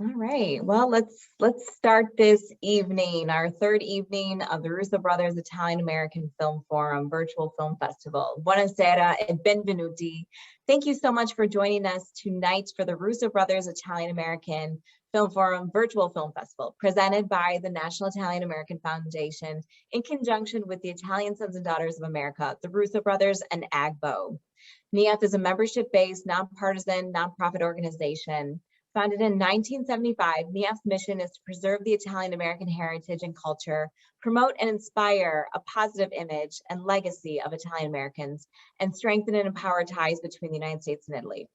All right. Well, let's start this evening, our third evening of the Russo Brothers Italian American Film Forum Virtual Film Festival. Buonasera e benvenuti. Thank you so much for joining us tonight for the Russo Brothers Italian American Film Forum Virtual Film Festival, presented by the National Italian American Foundation in conjunction with the Italian Sons and Daughters of America, the Russo Brothers, and AGBO. NIAF is a membership-based, nonpartisan, nonprofit organization. Founded in 1975, NIAF's mission is to preserve the Italian American heritage and culture, promote and inspire a positive image and legacy of Italian Americans, and strengthen and empower ties between the United States and Italy.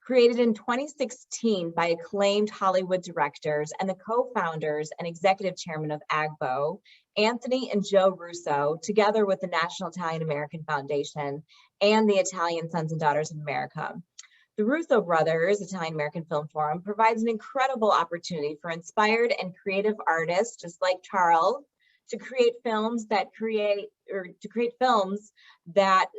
Created in 2016 by acclaimed Hollywood directors and the co-founders and executive chairman of AGBO, Anthony and Joe Russo, together with the National Italian American Foundation and the Italian Sons and Daughters of America. The Russo Brothers Italian American Film Forum provides an incredible opportunity for inspired and creative artists, just like Charles, to create films that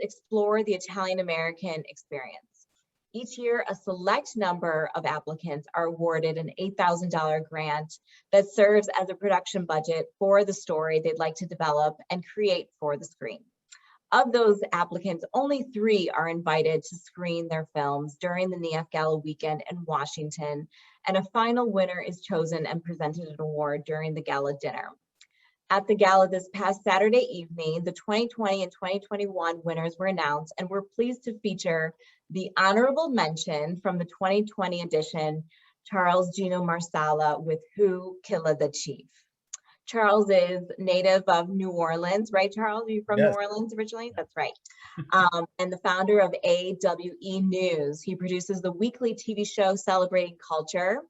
explore the Italian American experience. Each year, a select number of applicants are awarded an $8,000 grant that serves as a production budget for the story they'd like to develop and create for the screen. Of those applicants, only 3 are invited to screen their films during the NIAF Gala weekend in Washington, and a final winner is chosen and presented an award during the gala dinner. At the gala this past Saturday evening, the 2020 and 2021 winners were announced, and we're pleased to feature the honorable mention from the 2020 edition, Charles Geno Marsala with Who, Killa the Chief. Charles is native of New Orleans, right, Charles? Are you from Yes. New Orleans originally? That's right. And the founder of AWE News. He produces the weekly TV show Celebrating Culture.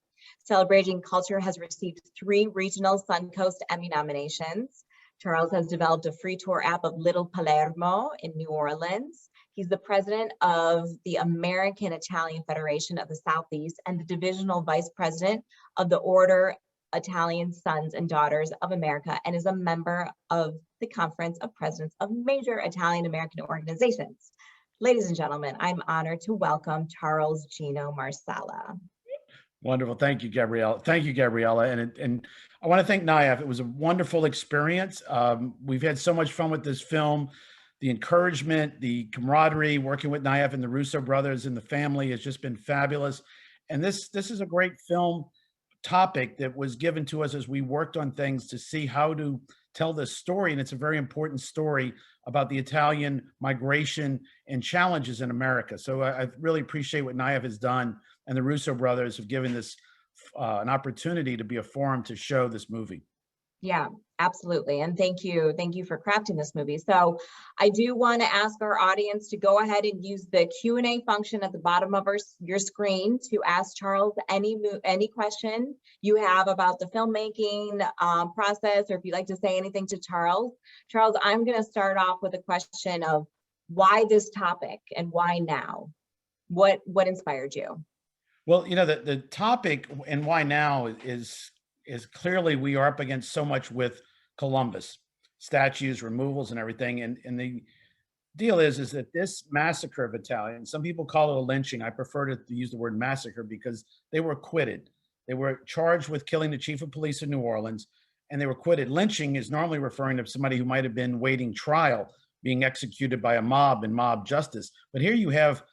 Celebrating Culture has received 3 regional Suncoast Emmy nominations. Charles has developed a free tour app of Little Palermo in New Orleans. He's the president of the American Italian Federation of the Southeast and the divisional vice president of the Order Italian Sons and Daughters of America, and is a member of the Conference of Presidents of major Italian American organizations. Ladies and gentlemen, I'm honored to welcome Charles Geno Marsala. Wonderful. Thank you, Gabriella. Thank you, Gabriella. And I want to thank NIAF. It was a wonderful experience. We've had so much fun with this film. The encouragement, the camaraderie, working with NIAF and the Russo brothers and the family has just been fabulous. And this is a great film topic that was given to us as we worked on things to see how to tell this story. And it's a very important story about the Italian migration and challenges in America. So I really appreciate what NIAF has done, and the Russo brothers have given this an opportunity to be a forum to show this movie. Yeah, absolutely. And thank you for crafting this movie. So I do want to ask our audience to go ahead and use the Q&A function at the bottom of your screen to ask Charles any question you have about the filmmaking process, or if you'd like to say anything to Charles. Charles, I'm going to start off with a question of why this topic and why now? What inspired you? Well, you know, the topic and why now is clearly we are up against so much with Columbus, statues, removals, and everything. And the deal is that this massacre of Italians, some people call it a lynching. I prefer to use the word massacre because they were acquitted. They were charged with killing the chief of police in New Orleans, and they were acquitted. Lynching is normally referring to somebody who might have been waiting trial, being executed by a mob in mob justice. But here you have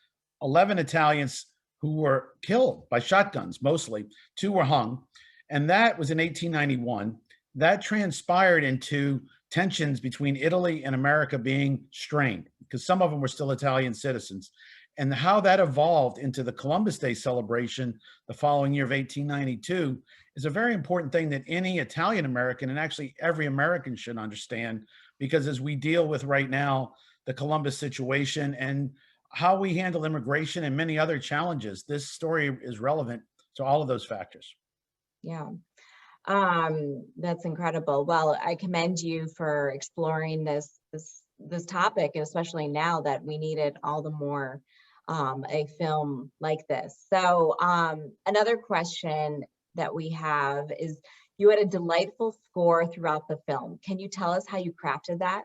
11 Italians who were killed by shotguns, mostly. 2 were hung. And that was in 1891. That transpired into tensions between Italy and America being strained because some of them were still Italian citizens. And how that evolved into the Columbus Day celebration the following year of 1892 is a very important thing that any Italian American, and actually every American, should understand, because as we deal with right now, the Columbus situation and how we handle immigration and many other challenges, this story is relevant to all of those factors. Yeah, that's incredible. Well, I commend you for exploring this topic, and especially now that we need it all the more, a film like this. So another question that we have is, you had a delightful score throughout the film. Can you tell us how you crafted that?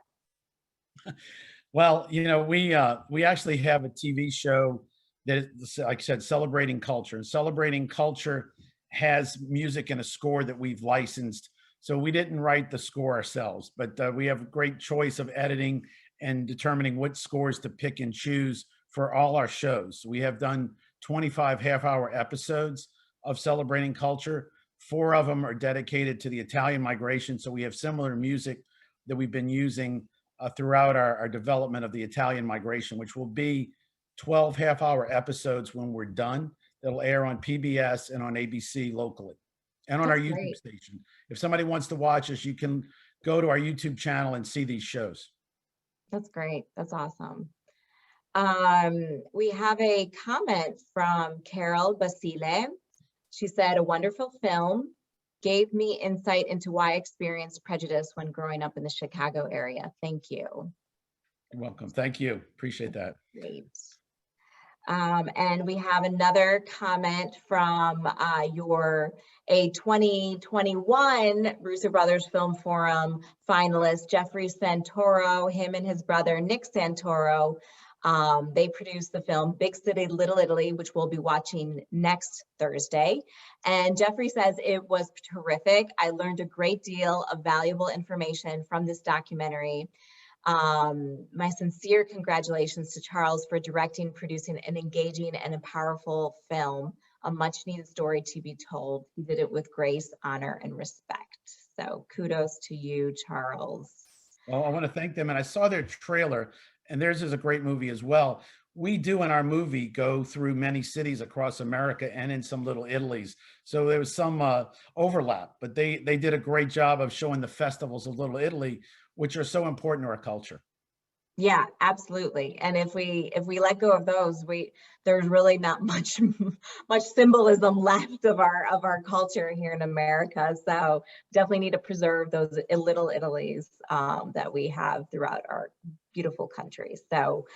Well, you know, we actually have a TV show that is, like I said, celebrating culture. And celebrating culture has music and a score that we've licensed. So we didn't write the score ourselves, but we have a great choice of editing and determining what scores to pick and choose for all our shows. We have done 25 half-hour episodes of Celebrating Culture. 4 of them are dedicated to the Italian migration. So we have similar music that we've been using throughout our development of the Italian migration, which will be 12 half-hour episodes when we're done. That'll air on PBS and on ABC locally and on our That's YouTube great. station. If somebody wants to watch us, you can go to our YouTube channel and see these shows. That's great. That's awesome. We have a comment from Carol Basile. She said, a wonderful film, gave me insight into why I experienced prejudice when growing up in the Chicago area. Thank you. You're welcome. Thank you. Appreciate that. Great. And we have another comment from a 2021 Russo Brothers Film Forum finalist, Jeffrey Santoro. Him and his brother, Nick Santoro, they produced the film Big City, Little Italy, which we'll be watching next Thursday. And Jeffrey says it was terrific. I learned a great deal of valuable information from this documentary. My sincere congratulations to Charles for directing, producing an engaging and a powerful film, a much needed story to be told. He did it with grace, honor, and respect. So kudos to you, Charles. Well, I want to thank them. And I saw their trailer, and theirs is a great movie as well. We do in our movie go through many cities across America and in some little Italies. So there was some overlap, but they did a great job of showing the festivals of Little Italy, which are so important to our culture. Yeah, absolutely. And if we let go of those, there's really not much symbolism left of our culture here in America. So definitely need to preserve those little Italies that we have throughout our beautiful country. So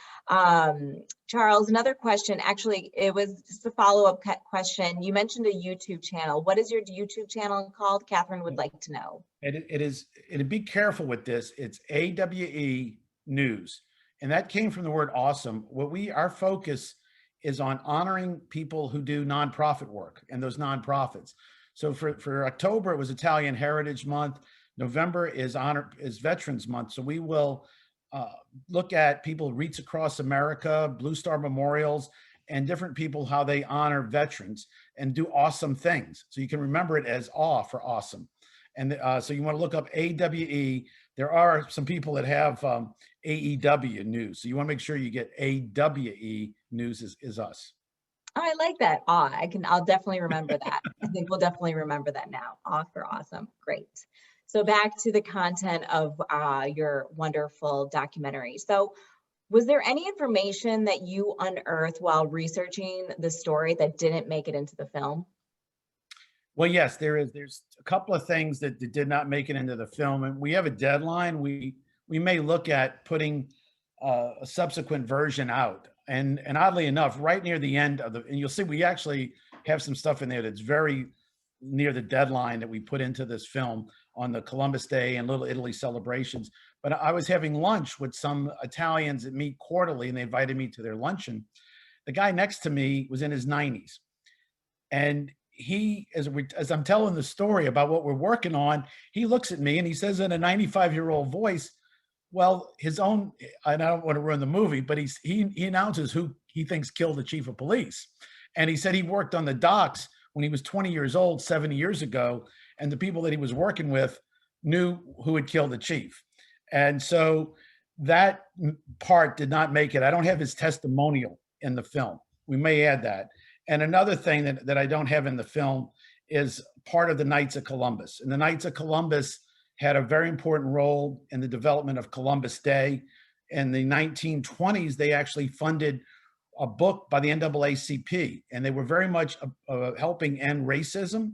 Charles, another question, actually, it was just a follow-up question. You mentioned a YouTube channel. What is your YouTube channel called? Catherine would like to know. It'd be careful with this. It's AWE News. And that came from the word awesome. Our focus is on honoring people who do nonprofit work and those nonprofits. So for October, it was Italian Heritage Month. November is Veterans Month. So we will look at people, Wreaths Across America, Blue Star Memorials, and different people, how they honor veterans and do awesome things. So you can remember it as awe for awesome. And so you want to look up AWE. There are some people that have AEW News. So you want to make sure you get AWE News is us. Oh, I like that. I'll definitely remember that. I think we'll definitely remember that now. Awe for awesome. Great. So back to the content of your wonderful documentary. So was there any information that you unearthed while researching the story that didn't make it into the film? Well, yes, there's a couple of things that did not make it into the film, and we have a deadline. We may look at putting a subsequent version out, and oddly enough, right near the end of and you'll see we actually have some stuff in there that's very near the deadline that we put into this film on the Columbus Day and Little Italy celebrations. But I was having lunch with some Italians that meet quarterly, and they invited me to their luncheon. The guy next to me was in his 90s, and he, as I'm telling the story about what we're working on, he looks at me and he says in a 95-year-old voice, well, I don't want to ruin the movie, but he announces who he thinks killed the chief of police. And he said he worked on the docks when he was 20 years old, 70 years ago, and the people that he was working with knew who had killed the chief. And so that part did not make it. I don't have his testimonial in the film. We may add that. And another thing that I don't have in the film is part of the Knights of Columbus. And the Knights of Columbus had a very important role in the development of Columbus Day. In the 1920s, they actually funded a book by the NAACP, and they were very much helping end racism.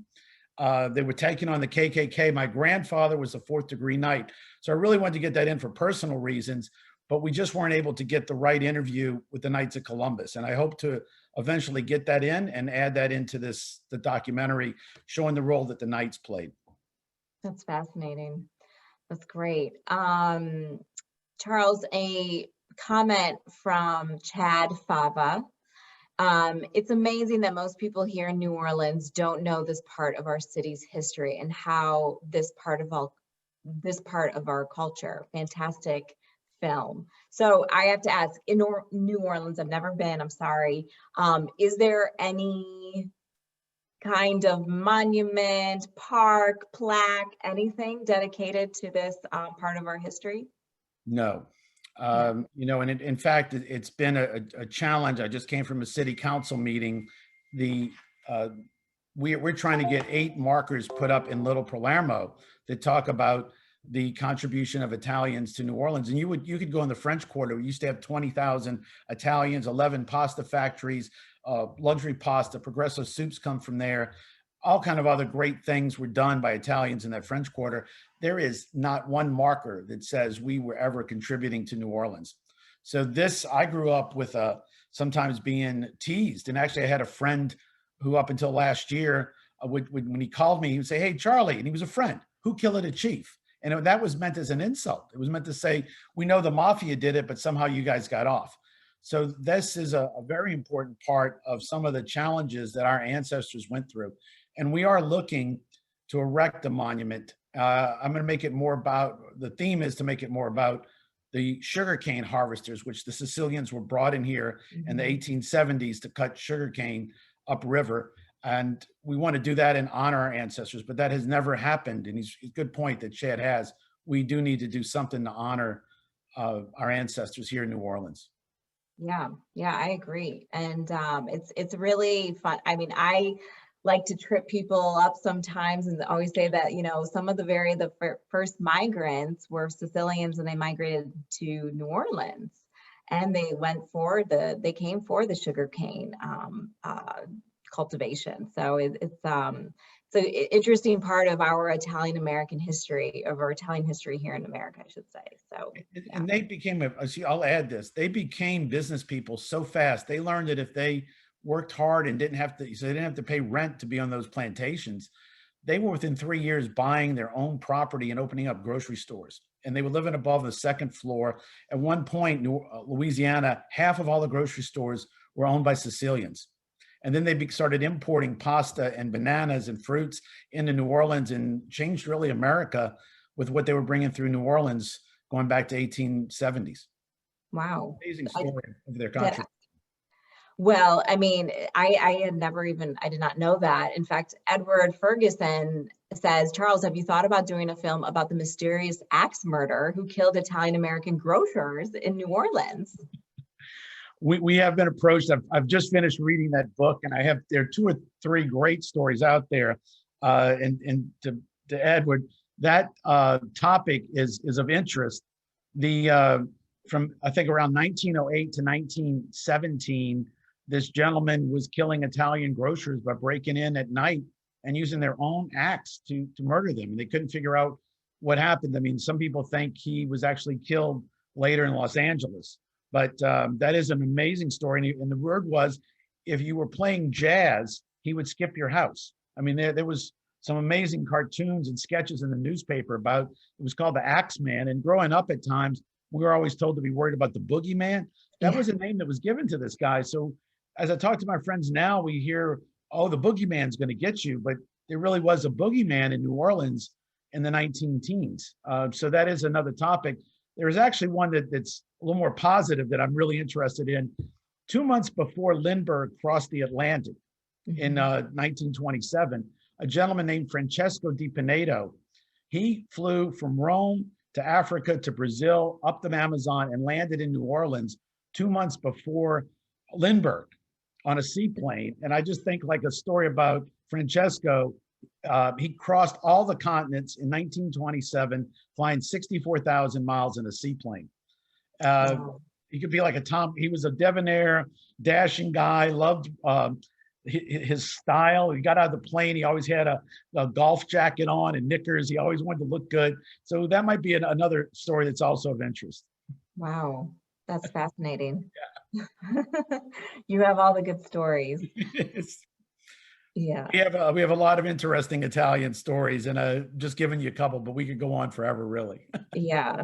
They were taking on the KKK. My grandfather was a 4th-degree Knight. So I really wanted to get that in for personal reasons, but we just weren't able to get the right interview with the Knights of Columbus. And I hope to eventually get that in and add that into the documentary showing the role that the Knights played. That's fascinating. That's great. Charles, a comment from Chad Fava. It's amazing that most people here in New Orleans don't know this part of our city's history and how this part of our culture. Fantastic film. So I have to ask, in New Orleans, I've never been, I'm sorry. Is there any kind of monument, park, plaque, anything dedicated to this part of our history? No. You know, and in fact, it's been a challenge. I just came from a city council meeting. The we're trying to get 8 markers put up in Little Palermo that talk about the contribution of Italians to New Orleans. And you could go in the French Quarter. We used to have 20,000 Italians, 11 pasta factories, luxury pasta, Progresso soups come from there. All kind of other great things were done by Italians in that French Quarter. There is not one marker that says we were ever contributing to New Orleans. So this, I grew up with sometimes being teased. And actually I had a friend who up until last year, when he called me, he would say, "Hey, Charlie," and he was a friend, "who killed a chief?" And that was meant as an insult. It was meant to say, we know the mafia did it, but somehow you guys got off. So this is a very important part of some of the challenges that our ancestors went through. And we are looking to erect a monument. I'm going to make it more about, the theme is to make it more about the sugarcane harvesters, which the Sicilians were brought in here in the 1870s to cut sugarcane upriver. And we want to do that and honor our ancestors, but that has never happened. And it's a good point that Chad has. We do need to do something to honor our ancestors here in New Orleans. Yeah, I agree. And it's really fun. I mean, I like to trip people up sometimes and always say that, you know, some of the first migrants were Sicilians and they migrated to New Orleans and they they came for the sugarcane cultivation. So it's an interesting part of our Italian history here in America, I should say. So, yeah. And they became I'll add this, they became business people so fast. They learned that if they worked hard and didn't have to pay rent to be on those plantations, they were within 3 years buying their own property and opening up grocery stores. And they were living above the second floor. At one point, Louisiana, half of all the grocery stores were owned by Sicilians. And then they started importing pasta and bananas and fruits into New Orleans and changed really America with what they were bringing through New Orleans going back to 1870s. Wow. Amazing story of their country. Well, I mean, I did not know that. In fact, Edward Ferguson says, "Charles, have you thought about doing a film about the mysterious axe murder who killed Italian-American grocers in New Orleans?" We have been approached. I've just finished reading that book, and there are 2 or 3 great stories out there. And to Edward, that topic is of interest. From I think around 1908 to 1917, this gentleman was killing Italian grocers by breaking in at night and using their own axe to murder them. And they couldn't figure out what happened. I mean, some people think he was actually killed later in Los Angeles. But that is an amazing story. And the word was, if you were playing jazz, he would skip your house. I mean, there was some amazing cartoons and sketches in the newspaper about, it was called the Axeman. And growing up at times, we were always told to be worried about the boogeyman. That was a name that was given to this guy. So as I talk to my friends now, we hear, oh, the boogeyman's going to get you. But there really was a boogeyman in New Orleans in the 19-teens. So that is another topic. There's actually one that's a little more positive that I'm really interested in. 2 months before Lindbergh crossed the Atlantic in 1927, a gentleman named Francesco di Pinedo, he flew from Rome to Africa to Brazil, up the Amazon, and landed in New Orleans 2 months before Lindbergh on a seaplane. And I just think like a story about Francesco. He crossed all the continents in 1927, flying 64,000 miles in a seaplane. He could be like he was a debonair, dashing guy, loved his style. He got out of the plane. He always had a golf jacket on and knickers. He always wanted to look good. So that might be another story that's also of interest. Wow, that's fascinating. Yeah. You have all the good stories. Yeah, we have a lot of interesting Italian stories, and just giving you a couple, but we could go on forever, really. Yeah,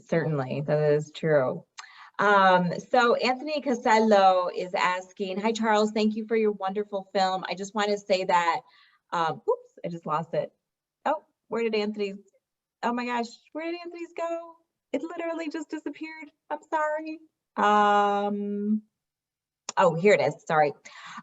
certainly, that is true. So Anthony Casello is asking, hi, Charles, thank you for your wonderful film. I just want to say that, oops, I just lost it. Oh, where did Anthony's, oh my gosh, where did Anthony's go? It literally just disappeared. I'm sorry. Oh, here it is. Sorry.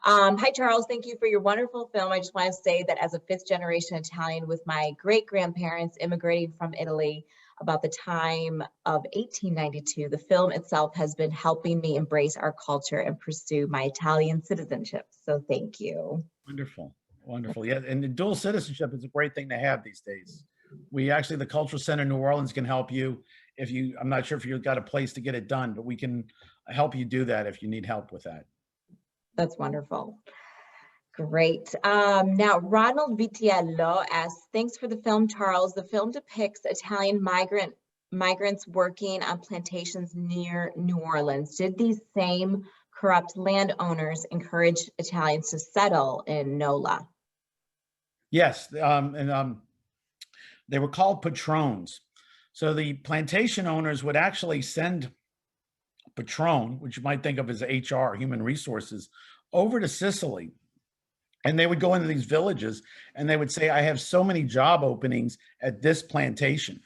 Hi, Charles. Thank you for your wonderful film. I just want to say that as a fifth generation Italian with my great grandparents immigrating from Italy about the time of 1892, the film itself has been helping me embrace our culture and pursue my Italian citizenship. So thank you. Wonderful. Wonderful. Yeah. And the dual citizenship is a great thing to have these days. We actually, the Cultural Center in New Orleans can help you if you, I'm not sure if you've got a place to get it done, but we can help you do that if you need help with that. That's wonderful. Great. Now, Ronald Vitiello asks, thanks for the film, Charles. The film depicts Italian migrants working on plantations near New Orleans. Did these same corrupt landowners encourage Italians to settle in NOLA? Yes. They were called patrones. So the plantation owners would actually send a patron, which you might think of as HR, human resources, over to Sicily. And they would go into these villages and they would say, I have so many job openings at this plantation.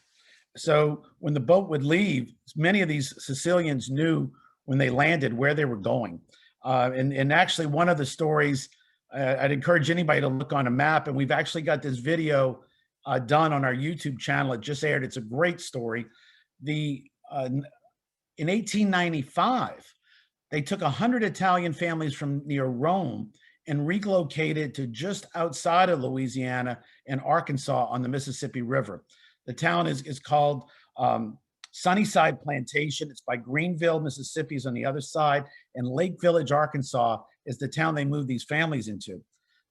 So when the boat would leave, many of these Sicilians knew when they landed where they were going. And actually one of the stories, I'd encourage anybody to look on a map, and we've actually got this video done on our YouTube channel. It just aired. It's a great story. In 1895, they took 100 Italian families from near Rome and relocated to just outside of Louisiana and Arkansas on the Mississippi River. The town is called Sunnyside Plantation. It's by Greenville, Mississippi is on the other side, and Lake Village, Arkansas is the town they moved these families into.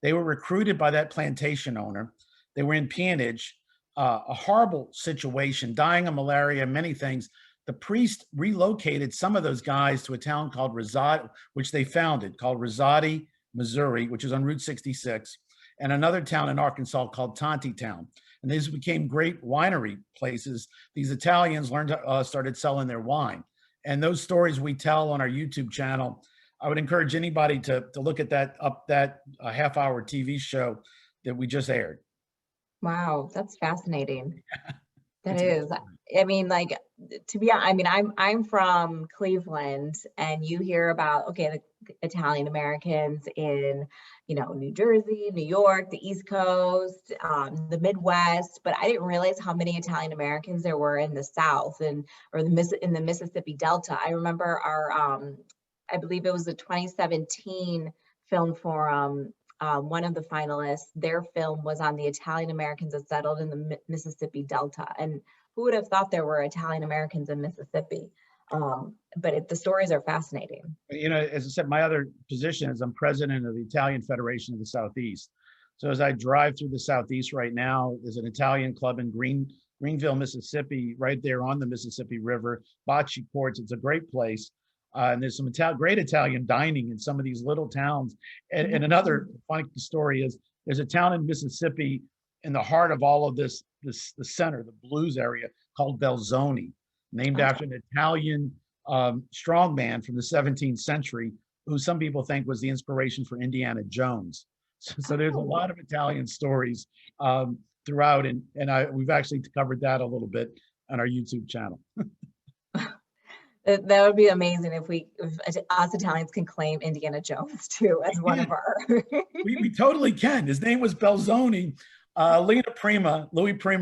They were recruited by that plantation owner. They were in peonage, a horrible situation, dying of malaria, many things. The priest relocated some of those guys to a town called Rosati, which they founded, called Rosati, Missouri, which is on Route 66, and another town in Arkansas called Tontitown. And these became great winery places. These Italians started selling their wine. And those stories we tell on our YouTube channel. I would encourage anybody to look at that half-hour TV show that we just aired. Wow, that's fascinating. That is. I mean, like, to be honest, I mean, I'm from Cleveland, and you hear about, okay, the Italian Americans in, you know, New Jersey, New York, the East Coast, the Midwest, but I didn't realize how many Italian Americans there were in the South in the Mississippi Delta. I remember I believe it was the 2017 Film Forum. One of the finalists, their film was on the Italian Americans that settled in the Mississippi Delta. And who would have thought there were Italian Americans in Mississippi? But the stories are fascinating. You know, as I said, my other position is I'm president of the Italian Federation of the Southeast. So as I drive through the Southeast right now, there's an Italian club in Greenville, Mississippi, right there on the Mississippi River, Bocce Courts. It's a great place. And there's some great Italian dining in some of these little towns. And another funny story is there's a town in Mississippi in the heart of all of this, the center, the blues area, called Belzoni, named after an Italian strongman from the 17th century, who some people think was the inspiration for Indiana Jones. So there's a lot of Italian stories throughout, and we've actually covered that a little bit on our YouTube channel. That would be amazing if us Italians can claim Indiana Jones too as one of our. we totally can. His name was Belzoni. Louis Prima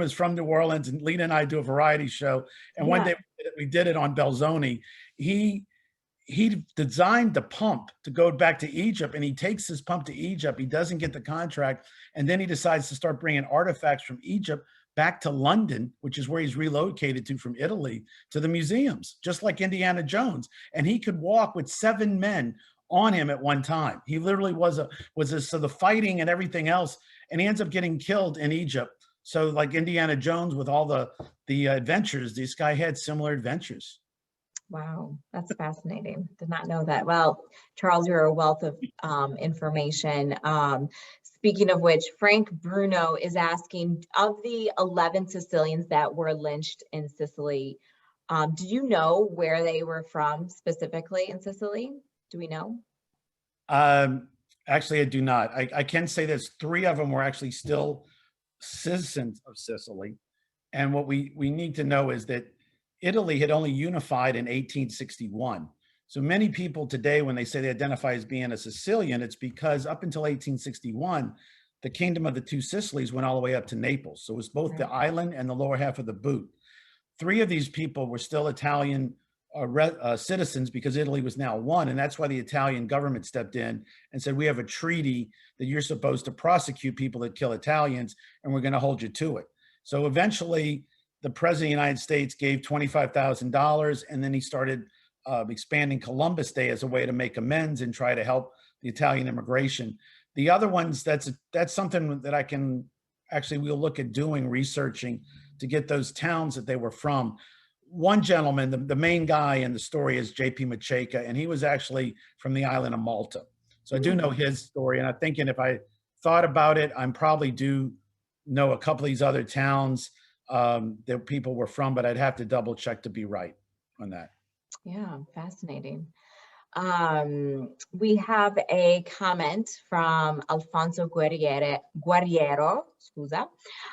is from New Orleans, and Lena and I do a variety show. And one day we did it on Belzoni. He designed the pump to go back to Egypt, and he takes his pump to Egypt. He doesn't get the contract, and then he decides to start bringing artifacts from Egypt back to London, which is where he's relocated to from Italy, to the museums, just like Indiana Jones. And he could walk with 7 men on him at one time. He literally so the fighting and everything else, and he ends up getting killed in Egypt. So like Indiana Jones with all the adventures, this guy had similar adventures. Wow, that's fascinating. Did not know that. Well, Charles, you're a wealth of information. Speaking of which, Frank Bruno is asking, of the 11 Sicilians that were lynched in Sicily, Do you know where they were from specifically in Sicily? Do we know? Um, Actually, I do not. I can say this: three of them were actually still citizens of Sicily, and what we need to know is that Italy had only unified in 1861. So many people today, when they say they identify as being a Sicilian, it's because up until 1861, the kingdom of the two Sicilies went all the way up to Naples. So it was both the Right. island and the lower half of the boot. Three of these people were still Italian citizens because Italy was now one. And that's why the Italian government stepped in and said, we have a treaty that you're supposed to prosecute people that kill Italians, and we're going to hold you to it. So eventually, the president of the United States gave $25,000, and then he started expanding Columbus Day as a way to make amends and try to help the Italian immigration. The other ones, that's something that I can actually, we'll look at doing researching to get those towns that they were from. One gentleman, the main guy in the story is J.P. Macheka, and he was actually from the island of Malta. So I do know his story, and I'm thinking if I thought about it, I'm probably do know a couple of these other towns that people were from, but I'd have to double check to be right on that. Yeah, fascinating. We have a comment from Alfonso Guerriero, scusa.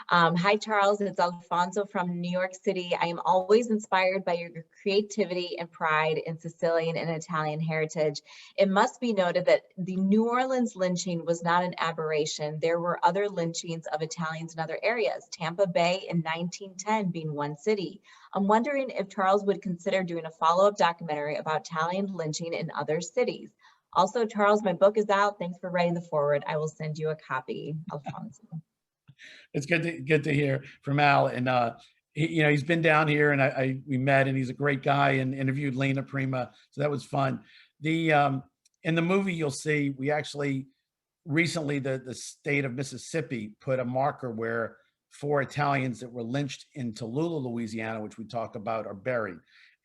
Hi, Charles. It's Alfonso from New York City. I am always inspired by your creativity and pride in Sicilian and Italian heritage. It must be noted that the New Orleans lynching was not an aberration. There were other lynchings of Italians in other areas, Tampa Bay in 1910 being one city. I'm wondering if Charles would consider doing a follow-up documentary about Italian lynching in other cities. Also, Charles, my book is out. Thanks for writing the foreword. I will send you a copy, Alfonso. It's good to hear from Al, and he's been down here, and we met, and he's a great guy, and interviewed Lena Prima, so that was fun. The In the movie, you'll see we actually recently the state of Mississippi put a marker where 4 Italians that were lynched in Tallulah, Louisiana, which we talk about, are buried.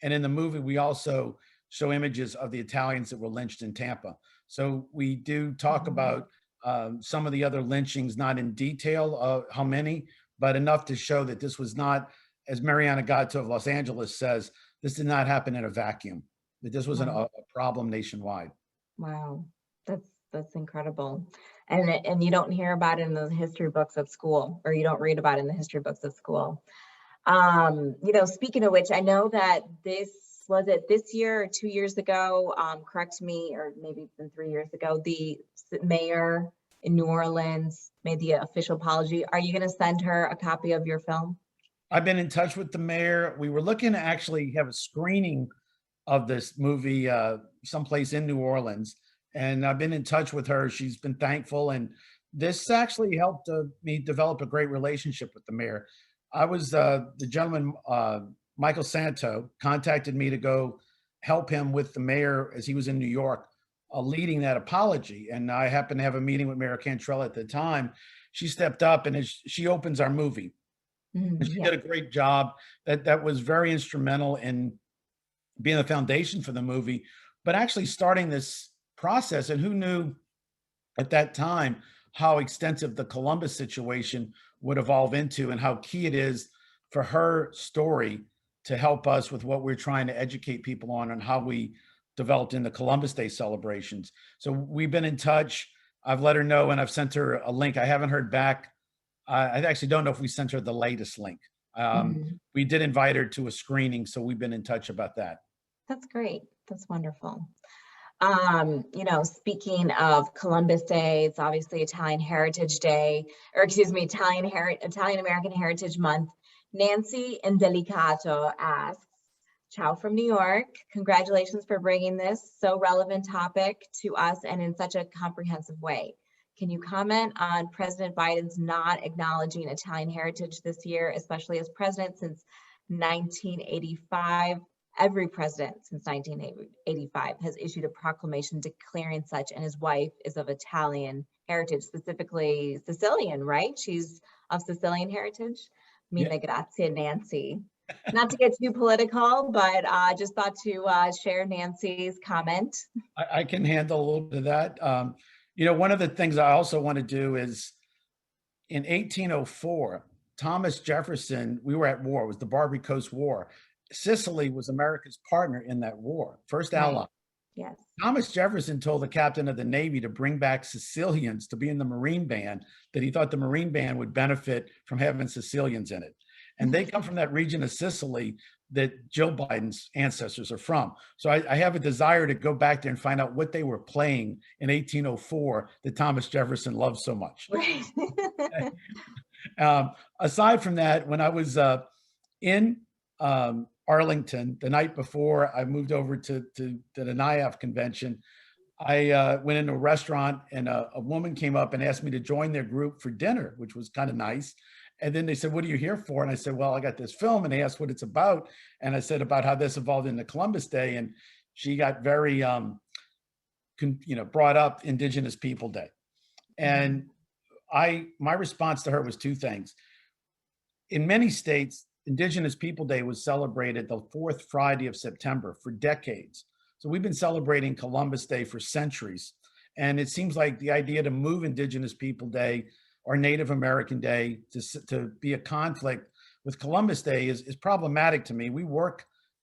And in the movie, we also show images of the Italians that were lynched in Tampa. So we do talk about some of the other lynchings, not in detail how many, but enough to show that this was not, as Mariana Gatto of Los Angeles says, this did not happen in a vacuum, that this was a problem nationwide. Wow, that's incredible. And you don't hear about it in the history books at school, or you don't read about it in the history books at school. Speaking of which, I know that was it this year or 2 years ago, correct me, or maybe it's been 3 years ago, the mayor in New Orleans made the official apology. Are you going to send her a copy of your film? I've been in touch with the mayor. We were looking to actually have a screening of this movie someplace in New Orleans, and I've been in touch with her. She's been thankful, and this actually helped me develop a great relationship with the mayor. I was the gentleman, Michael Santo, contacted me to go help him with the mayor as he was in New York, leading that apology. And I happened to have a meeting with Mayor Cantrell at the time. She stepped up, and she opens our movie. And she did a great job. That was very instrumental in being the foundation for the movie, but actually starting this process. And who knew at that time how extensive the Columbus situation would evolve into, and how key it is for her story to help us with what we're trying to educate people on and how we developed in the Columbus Day celebrations. So we've been in touch. I've let her know, and I've sent her a link. I haven't heard back. I actually don't know if we sent her the latest link. We did invite her to a screening, so we've been in touch about that. That's great. That's wonderful. Speaking of Columbus Day, it's obviously Italian Heritage Day, or excuse me, Italian American Heritage Month. Nancy Indelicato asks, ciao from New York. Congratulations for bringing this so relevant topic to us and in such a comprehensive way. Can you comment on President Biden's not acknowledging Italian heritage this year, especially as president since 1985? Every president since 1985 has issued a proclamation declaring such, and his wife is of Italian heritage, specifically Sicilian, right? She's of Sicilian heritage. Mille grazie, Nancy. Not to get too political, but I just thought to share Nancy's comment. I can handle a little bit of that. One of the things I also want to do is in 1804, Thomas Jefferson, we were at war, it was the Barbary Coast War. Sicily was America's partner in that war, first Right. ally. Yes. Thomas Jefferson told the captain of the Navy to bring back Sicilians to be in the Marine Band, that he thought the Marine Band would benefit from having Sicilians in it. And they come from that region of Sicily that Joe Biden's ancestors are from. So I have a desire to go back there and find out what they were playing in 1804 that Thomas Jefferson loved so much. Right. Aside from that, when I was in Arlington the night before I moved over to the NIAF convention, I went into a restaurant and a woman came up and asked me to join their group for dinner, which was kind of nice. And then they said, "What are you here for?" And I said, "Well, I got this film." And they asked what it's about. And I said about how this evolved into Columbus Day. And she got very, brought up Indigenous People Day. And my response to her was two things. In many states, Indigenous People Day was celebrated the fourth Friday of September for decades. So we've been celebrating Columbus Day for centuries. And it seems like the idea to move Indigenous People Day or Native American Day to be a conflict with Columbus Day is problematic to me.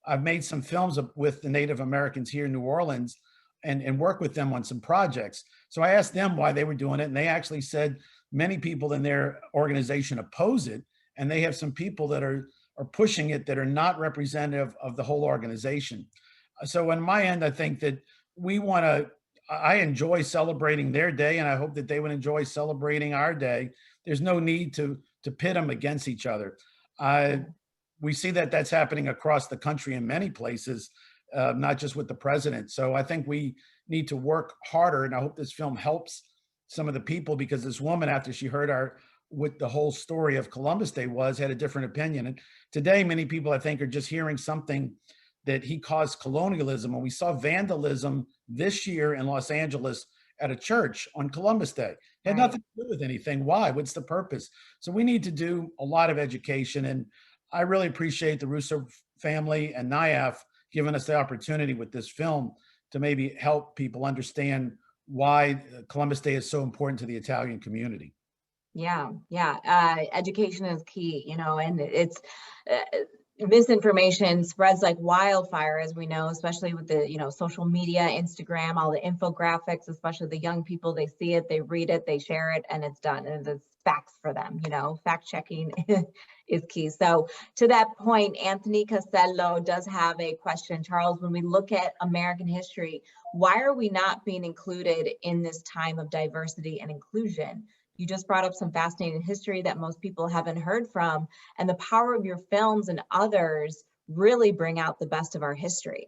I've made some films with the Native Americans here in New Orleans and work with them on some projects. So I asked them why they were doing it. And they actually said many people in their organization oppose it. And they have some people that are pushing it that are not representative of the whole organization. So on my end, I think that I enjoy celebrating their day, and I hope that they would enjoy celebrating our day. There's no need to pit them against each other. We see that that's happening across the country in many places, not just with the president. So I think we need to work harder, and I hope this film helps some of the people, because this woman, after she heard what the whole story of Columbus Day was, had a different opinion. And today, many people, I think, are just hearing something that he caused colonialism. And we saw vandalism this year in Los Angeles at a church on Columbus Day. It had nothing to do with anything. Why? What's the purpose? So we need to do a lot of education. And I really appreciate the Russo family and NIAF giving us the opportunity with this film to maybe help people understand why Columbus Day is so important to the Italian community. Yeah. Education is key, and it's misinformation spreads like wildfire, as we know, especially with the, social media, Instagram, all the infographics, especially the young people, they see it, they read it, they share it, and it's done. And it's facts for them, fact checking is key. So to that point, Anthony Casello does have a question. Charles, when we look at American history, why are we not being included in this time of diversity and inclusion? You just brought up some fascinating history that most people haven't heard from, and the power of your films and others really bring out the best of our history.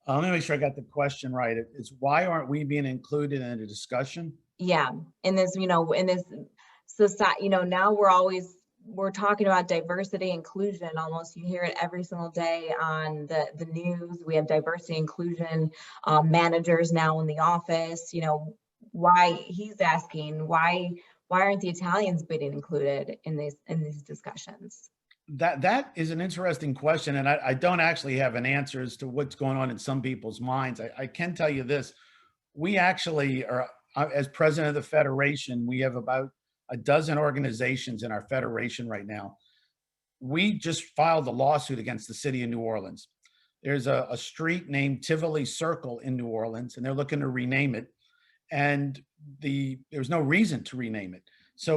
Let me make sure I got the question right. It's why aren't we being included in the discussion? Yeah, in this, in this society, now we're talking about diversity, inclusion, almost you hear it every single day on the news. We have diversity, inclusion, managers now in the office, why he's asking why aren't the Italians being included in these discussions? That is an interesting question, and I don't actually have an answer as to what's going on in some people's minds. I can tell you this: we actually are, as president of the federation, we have about a dozen organizations in our federation right now. We just filed a lawsuit against the city of New Orleans. There's a street named Tivoli Circle in New Orleans, and they're looking to rename it. And there's no reason to rename it. So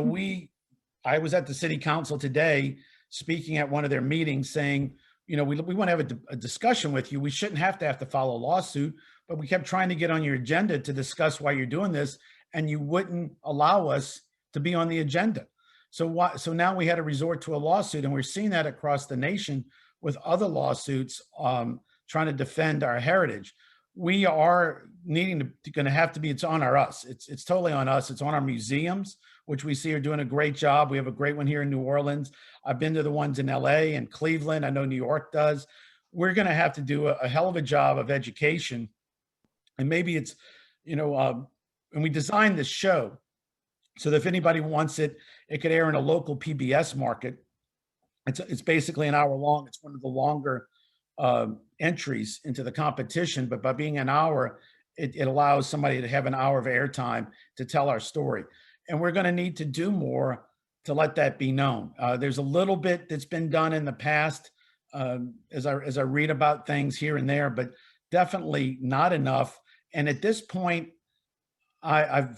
I was at the city council today speaking at one of their meetings saying, we want to have a discussion with you. We shouldn't have to follow a lawsuit, but we kept trying to get on your agenda to discuss why you're doing this, and you wouldn't allow us to be on the agenda. So now we had to resort to a lawsuit, and we're seeing that across the nation with other lawsuits trying to defend our heritage. We are going to have to be, it's on us. It's totally on us. It's on our museums, which we see are doing a great job. We have a great one here in New Orleans. I've been to the ones in LA and Cleveland. I know New York does. We're going to have to do a hell of a job of education. And maybe it's, and we designed this show so that if anybody wants it, it could air in a local PBS market. It's basically an hour long. It's one of the longer entries into the competition, but by being an hour, it allows somebody to have an hour of airtime to tell our story. And we're going to need to do more to let that be known. There's a little bit that's been done in the past as I read about things here and there, but definitely not enough. And at this point, I'll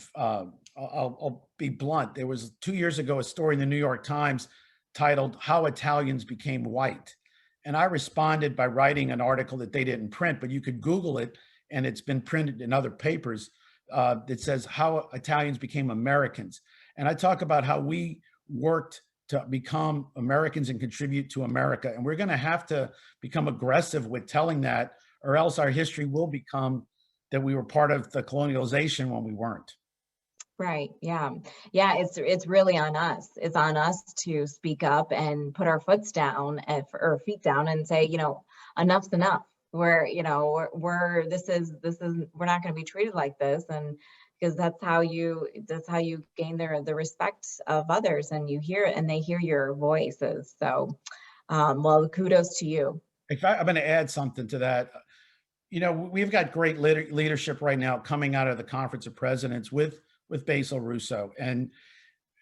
be blunt. There was 2 years ago a story in the New York Times titled "How Italians Became White," and I responded by writing an article that they didn't print, but you could Google it, and it's been printed in other papers. That says "How Italians Became Americans," and I talk about how we worked to become Americans and contribute to America, and we're going to have to become aggressive with telling that, or else our history will become that we were part of the colonialization when we weren't. Right. Yeah. Yeah. It's really on us. It's on us to speak up and put our foots down or feet down and say, enough's enough. We're not going to be treated like this. And because that's how you gain the respect of others, and they hear your voices. So, well, kudos to you. In fact, I'm going to add something to that. We've got great leadership right now coming out of the Conference of Presidents with Basil Russo. And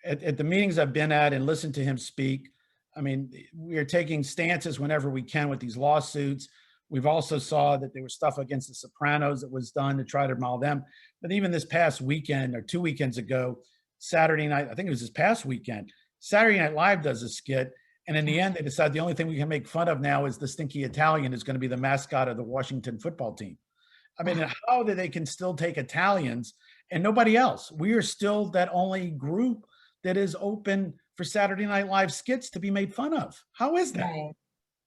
at the meetings I've been at and listened to him speak, I mean, we are taking stances whenever we can with these lawsuits. We've also saw that there was stuff against the Sopranos that was done to try to maul them. But even this past weekend or 2 weekends ago, Saturday night, I think it was this past weekend, Saturday Night Live does a skit. And in the end, they decide the only thing we can make fun of now is the stinky Italian is going to be the mascot of the Washington football team. I mean, how they can still take Italians and nobody else? We are still that only group that is open for Saturday Night Live skits to be made fun of. How is that? Right.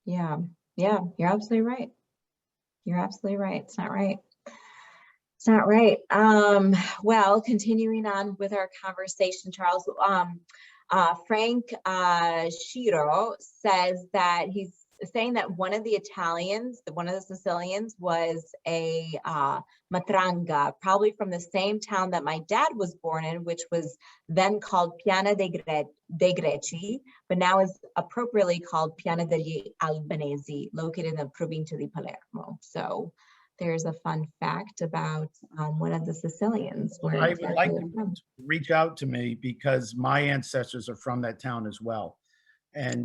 Yeah. Yeah. You're absolutely right. You're absolutely right. It's not right. It's not right. Well, continuing on with our conversation, Charles, Frank Shiro says that he's saying that one of the Sicilians was a matranga, probably from the same town that my dad was born in, which was then called Piana dei Greci, but now is appropriately called Piana degli Albanesi, located in the Provincia di Palermo. So there's a fun fact about one of the Sicilians. Where I would like to reach out to me because my ancestors are from that town as well. And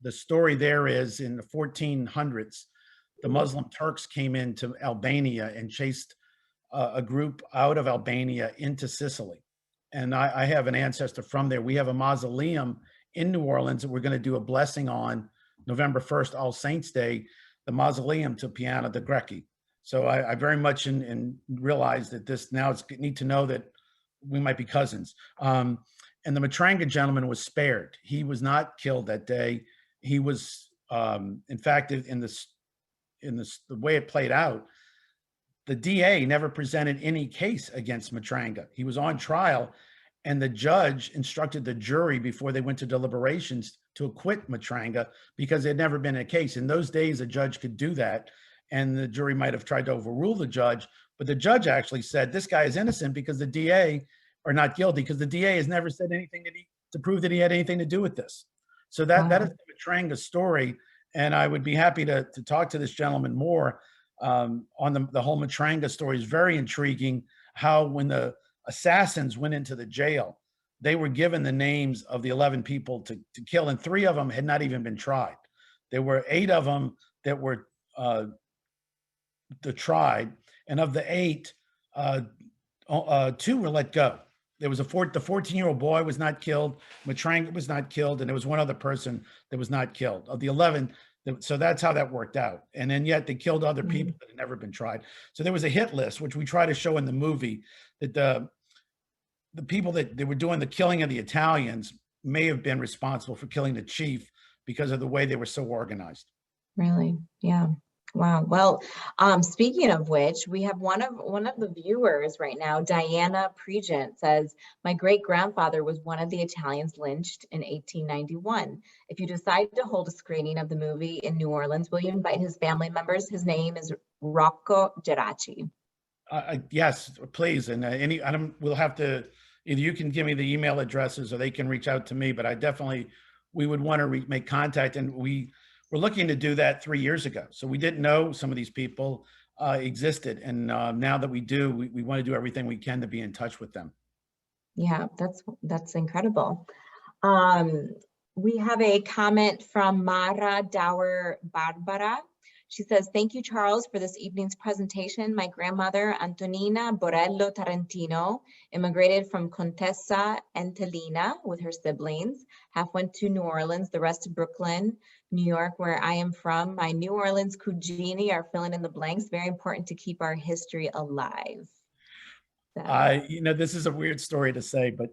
the story there is in the 1400s, the Muslim Turks came into Albania and chased a group out of Albania into Sicily. And I have an ancestor from there. We have a mausoleum in New Orleans that we're going to do a blessing on November 1st, All Saints Day, the mausoleum to Piana dei Greci. So I very much realize that this now need to know that we might be cousins. And the Matranga gentleman was spared. He was not killed that day. He was, in fact, in the way it played out, the DA never presented any case against Matranga. He was on trial, and the judge instructed the jury before they went to deliberations to acquit Matranga because there had never been a case. In those days, a judge could do that. And the jury might have tried to overrule the judge, but the judge actually said this guy is innocent because the DA are not guilty because the DA has never said anything to prove that he had anything to do with this. So that is the Matranga story, and I would be happy to talk to this gentleman more on the whole Matranga story. Is very intriguing. How when the assassins went into the jail, they were given the names of the 11 people to kill, and 3 of them had not even been tried. There were 8 of them that were tried, and of the 8, 2 were let go. There was the 14-year-old boy was not killed, Matranga was not killed, and there was one other person that was not killed. Of the 11, so that's how that worked out. And then yet they killed other people that had never been tried. So there was a hit list, which we try to show in the movie, that the people that they were doing the killing of the Italians may have been responsible for killing the chief because of the way they were so organized. Really? Yeah. Wow. Well, speaking of which, we have one of the viewers right now, Diana Pregent, says, my great-grandfather was one of the Italians lynched in 1891. If you decide to hold a screening of the movie in New Orleans, will you invite his family members? His name is Rocco Geraci. Yes, please. And we'll have to, either you can give me the email addresses or they can reach out to me, but we would want to make contact. And we're looking to do that 3 years ago. So we didn't know some of these people existed. And now that we do, we want to do everything we can to be in touch with them. Yeah, that's incredible. We have a comment from Mara Dower Barbara. She says, thank you, Charles, for this evening's presentation. My grandmother, Antonina Borello Tarantino, immigrated from Contessa Antolina with her siblings. Half went to New Orleans, the rest to Brooklyn, New York, where I am from. My New Orleans cugini are filling in the blanks. Very important to keep our history alive. So. You know, this is a weird story to say, but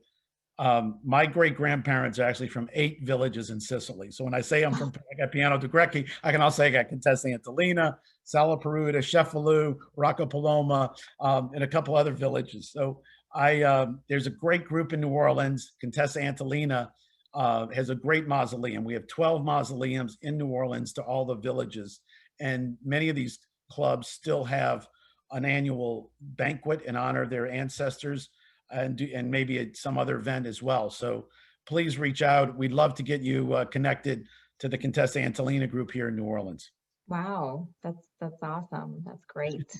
my great grandparents are actually from 8 villages in Sicily. So when I say I'm from, I got Piano de Grecchi, I can also say I got Contessa Antolina, Sala Peruta, Cefalù, Rocca Paloma, and a couple other villages. So there's a great group in New Orleans. Contessa Antolina has a great mausoleum. We have 12 mausoleums in New Orleans to all the villages. And many of these clubs still have an annual banquet in honor of their ancestors, and maybe some other event as well. So please reach out. We'd love to get you connected to the Contessa Antolina group here in New Orleans. Wow, that's awesome. That's great.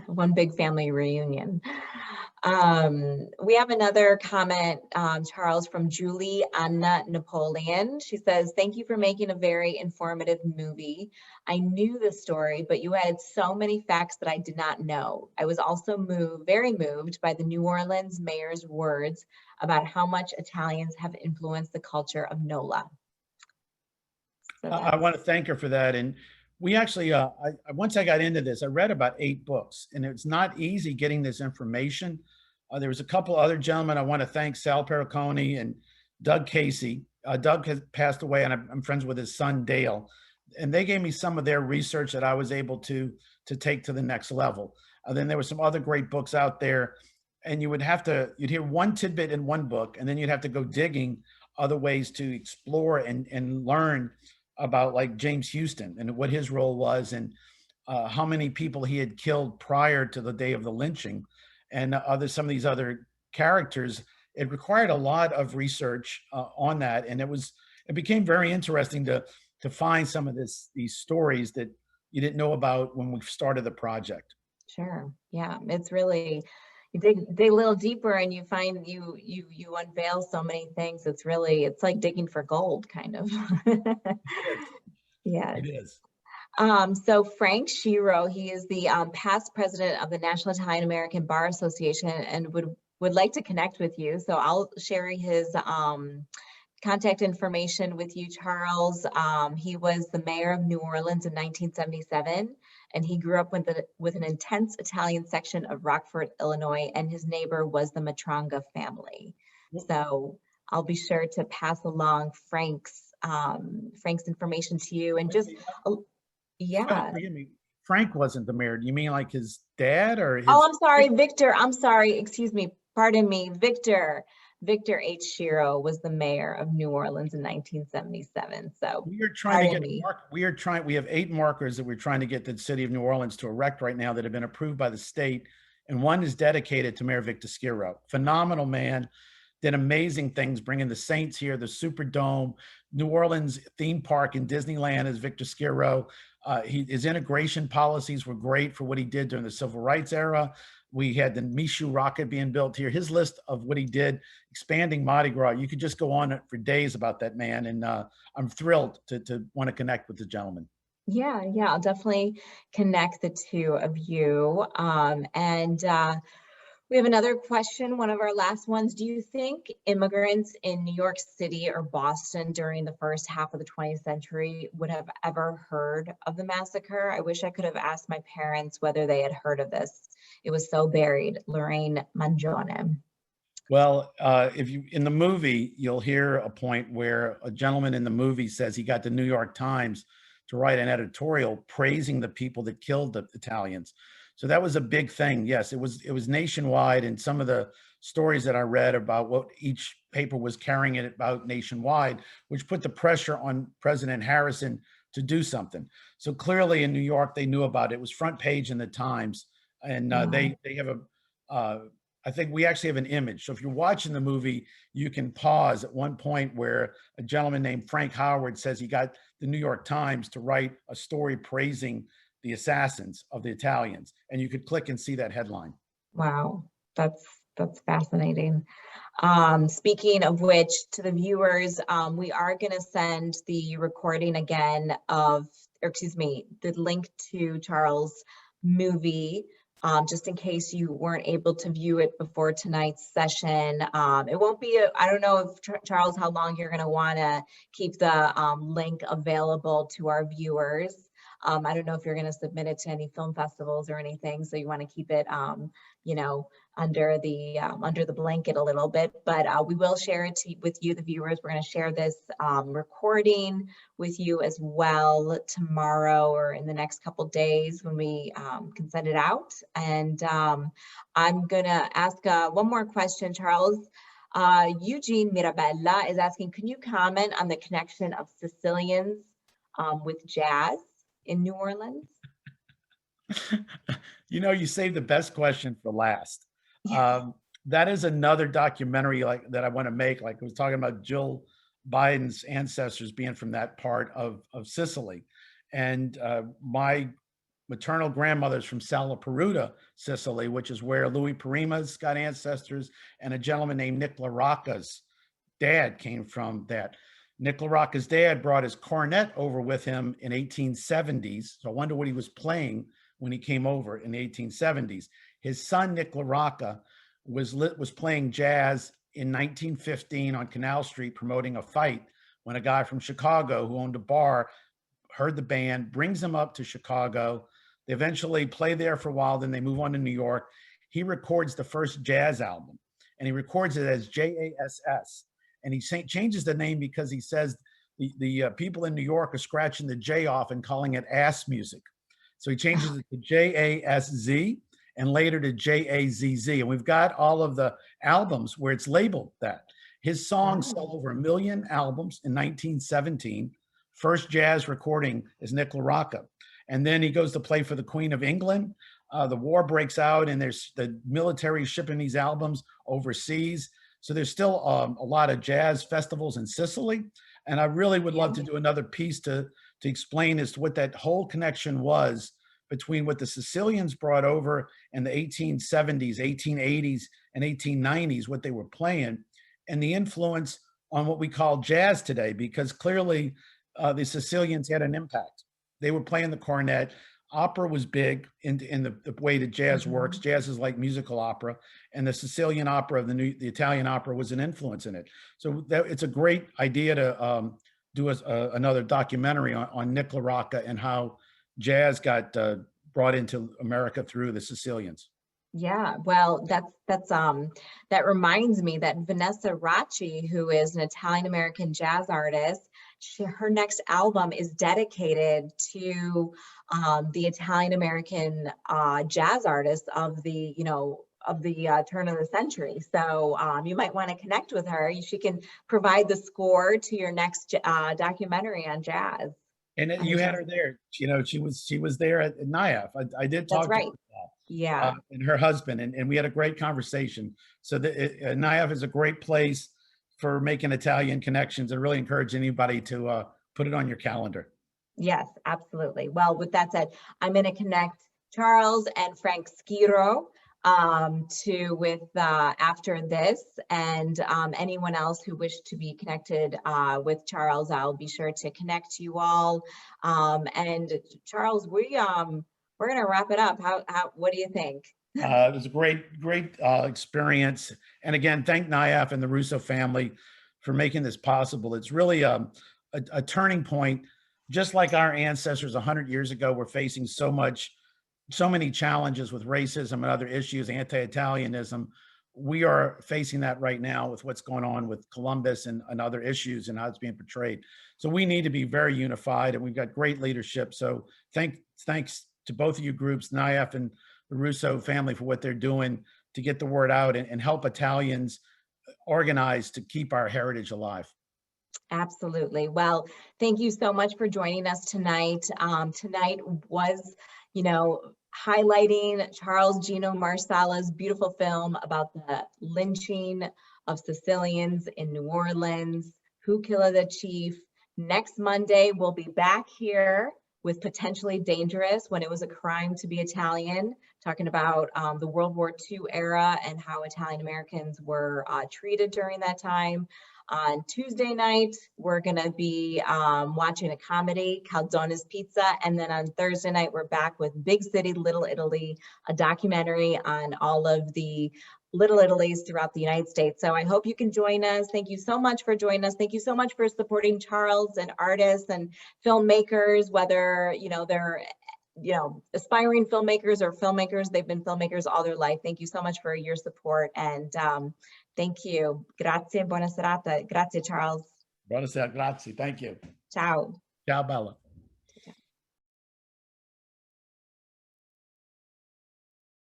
One big family reunion. We have another comment, Charles, from Julie Anna Napoleon. She says, thank you for making a very informative movie. I knew the story, but you added so many facts that I did not know. I was also very moved by the New Orleans mayor's words about how much Italians have influenced the culture of NOLA. So I want to thank her for that. And we actually, once I got into this, I read about 8 books, and it's not easy getting this information. There was a couple other gentlemen. I want to thank Sal Pericone and Doug Casey. Doug has passed away, and I'm friends with his son, Dale. And they gave me some of their research that I was able to take to the next level. Then there were some other great books out there, and you'd hear one tidbit in one book, and then you'd have to go digging other ways to explore and learn about, like, James Houston and what his role was, and how many people he had killed prior to the day of the lynching, and some of these other characters. It required a lot of research on that, and it became very interesting to find some of these stories that you didn't know about when we started the project. Sure. Yeah, it's really, you dig a little deeper and you find you unveil so many things. It's like digging for gold, kind of. Yeah. It is. So Frank Shiro, he is the past president of the National Italian American Bar Association, and would like to connect with you. So I'll share his contact information with you, Charles. He was the mayor of New Orleans in 1977, and he grew up with an intense Italian section of Rockford, Illinois, and his neighbor was the Matranga family. So I'll be sure to pass along Frank's information to you, and just yeah. Forgive me. Frank wasn't the mayor. You mean like his dad or his? Oh, I'm sorry, Victor. I'm sorry. Excuse me. Pardon me, Victor. Victor H. Shiro was the mayor of New Orleans in 1977. So we are trying to get we have 8 markers that we're trying to get the city of New Orleans to erect right now that have been approved by the state. And one is dedicated to Mayor Victoskiro. Phenomenal man, did amazing things, bringing the Saints here, the Superdome, New Orleans theme park in Disneyland is Victoskiro. His integration policies were great for what he did during the Civil Rights era. We had the Michoud rocket being built here. His list of what he did, expanding Mardi Gras, you could just go on for days about that man. And I'm thrilled to want to connect with the gentleman. Yeah, I'll definitely connect the two of you. We have another question, one of our last ones. Do you think immigrants in New York City or Boston during the first half of the 20th century would have ever heard of the massacre? I wish I could have asked my parents whether they had heard of this. It was so buried. Lorraine Mangione. Well, in the movie, you'll hear a point where a gentleman in the movie says he got the New York Times to write an editorial praising the people that killed the Italians. So that was a big thing. Yes, it was nationwide, and some of the stories that I read about what each paper was carrying it about nationwide, which put the pressure on President Harrison to do something. So clearly in New York, they knew about it. It was front page in the Times, and they have I think we actually have an image. So if you're watching the movie, you can pause at one point where a gentleman named Frank Howard says he got the New York Times to write a story praising the assassins of the Italians, and you could click and see that headline. Wow, that's That's fascinating. Speaking of which, to the viewers, we are going to send the recording again of, or excuse me, the link to Charles' movie, just in case you weren't able to view it before tonight's session. It won't be, I don't know if Charles, how long you're going to want to keep the link available to our viewers. I don't know if you're going to submit it to any film festivals or anything, so you want to keep it, you know, under the blanket a little bit, but we will share it with you, the viewers. We're going to share this recording with you as well tomorrow or in the next couple days when we can send it out. And I'm going to ask one more question, Charles. Eugene Mirabella is asking, can you comment on the connection of Sicilians with jazz in New Orleans? You know, you saved the best question for last. That is another documentary like that I want to make. Like I was talking about Jill Biden's ancestors being from that part of Sicily. And my maternal grandmother's from Sala Peruta, Sicily, which is where Louis Parima's got ancestors, and a gentleman named Nick Larocca's dad came from that. Nick Larocca's dad brought his cornet over with him in 1870s. So I wonder what he was playing when he came over in the 1870s. His son, Nick Larocca, was playing jazz in 1915 on Canal Street promoting a fight when a guy from Chicago who owned a bar heard the band, brings him up to Chicago. They eventually play there for a while, then they move on to New York. He records the first jazz album, and he records it as JASS. And he changes the name because he says the people in New York are scratching the J off and calling it ass music. So he changes it to JASZ and later to JAZZ. And we've got all of the albums where it's labeled that. His songs sold over 1 million albums in 1917. First jazz recording is Nick Larocca. And then he goes to play for the Queen of England. The war breaks out and there's the military shipping these albums overseas. So there's still a lot of jazz festivals in Sicily. And I really would love to do another piece to explain as to what that whole connection was between what the Sicilians brought over in the 1870s, 1880s, and 1890s, what they were playing, and the influence on what we call jazz today, because clearly the Sicilians had an impact. They were playing the cornet. Opera was big in the way that jazz works. Jazz is like musical opera, and the Sicilian opera, the Italian opera, was an influence in it. So it's a great idea to do another documentary on Nick Larocca and how jazz got brought into America through the Sicilians. Yeah, well, that reminds me that Vanessa Racci, who is an Italian-American jazz artist, her next album is dedicated to the Italian-American jazz artists of the, turn of the century. So you might want to connect with her. She can provide the score to your next documentary on jazz. And you had her there. She was there at NIAF. I did talk to her about that. Yeah. And her husband, and we had a great conversation. So NIAF is a great place for making Italian connections. I really encourage anybody to put it on your calendar. Yes, absolutely. Well, with that said, I'm going to connect Charles and Frank Schiro after this, and anyone else who wished to be connected with Charles, I'll be sure to connect you all. And Charles, we're going to wrap it up. What do you think? It was a great experience. And again, thank NIAF and the Russo family for making this possible. It's really a turning point. Just like our ancestors 100 years ago were facing so many challenges with racism and other issues, anti-Italianism, we are facing that right now with what's going on with Columbus and other issues and how it's being portrayed. So we need to be very unified, and we've got great leadership. So thanks to both of you groups, NIAF and the Russo family, for what they're doing to get the word out and help Italians organize to keep our heritage alive. Absolutely. Well, thank you so much for joining us tonight. Tonight was, highlighting Charles Geno Marsala's beautiful film about the lynching of Sicilians in New Orleans. Who Killa the Chief? Next Monday, we'll be back here was potentially dangerous, when it was a crime to be Italian, talking about the World War II era and how Italian Americans were treated during that time. On Tuesday night, we're gonna be watching a comedy, Calzone's Pizza, and then on Thursday night, we're back with Big City, Little Italy, a documentary on all of the Little Italies throughout the United States. So I hope you can join us. Thank you so much for joining us. Thank you so much for supporting Charles and artists and filmmakers, whether they're aspiring filmmakers or filmmakers. They've been filmmakers all their life. Thank you so much for your support, and thank you. Grazie, buona serata. Grazie, Charles. Buonasera, grazie. Thank you. Ciao. Ciao, Bella.